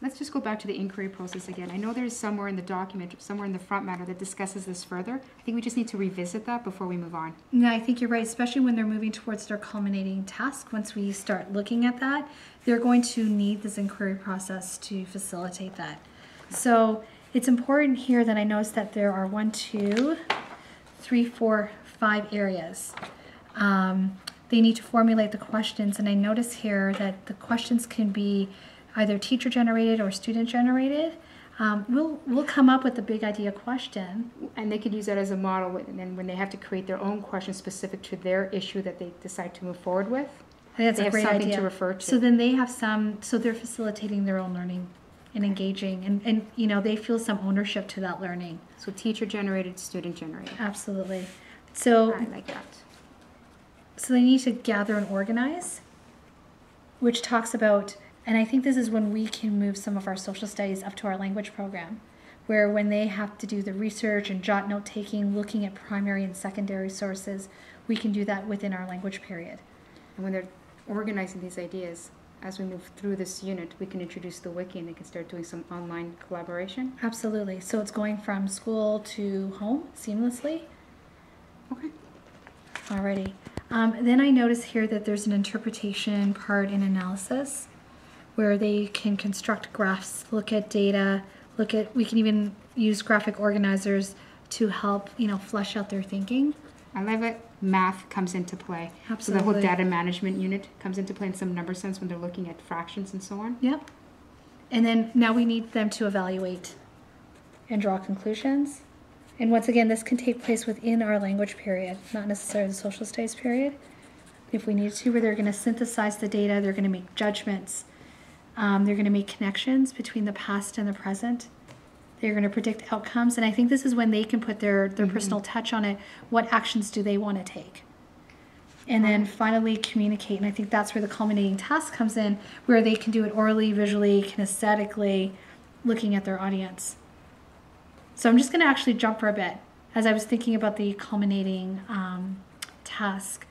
let's just go back to the inquiry process again. I know there's somewhere in the document, somewhere in the front matter that discusses this further. I think we just need to revisit that before we move on. No, I think you're right, especially when they're moving towards their culminating task. Once we start looking at that, they're going to need this inquiry process to facilitate that. So it's important here that I notice that there are 1, 2, 3, 4, 5 areas. They need to formulate the questions, and I notice here that the questions can be either teacher generated or student generated. We'll come up with a big idea question. And they could use that as a model, and then when they have to create their own question specific to their issue that they decide to move forward with, I think that's they a have great something idea to refer to. So then they have so they're facilitating their own learning and engaging, and you know, they feel some ownership to that learning. So teacher generated, student generated. Absolutely. So I like that. So they need to gather and organize, which talks about, and I think this is when we can move some of our social studies up to our language program, where when they have to do the research and jot note taking, looking at primary and secondary sources, we can do that within our language period. And when they're organizing these ideas, as we move through this unit, we can introduce the wiki and they can start doing some online collaboration. Absolutely. So it's going from school to home seamlessly. Okay. Alrighty. Then I notice here that there's an interpretation part in analysis where they can construct graphs, look at data, we can even use graphic organizers to help, you know, flesh out their thinking. I love it. Math comes into play. Absolutely. So the whole data management unit comes into play in some number sense when they're looking at fractions and so on. Yep. And then now we need them to evaluate and draw conclusions. And once again, this can take place within our language period, not necessarily the social studies period. If we need to, where they're going to synthesize the data, they're going to make judgments, they're going to make connections between the past and the present. They're going to predict outcomes, and I think this is when they can put their personal touch on it. What actions do they want to take? And then finally communicate, and I think that's where the culminating task comes in, where they can do it orally, visually, kinesthetically, looking at their audience. So I'm just going to actually jump for a bit. As I was thinking about the culminating task,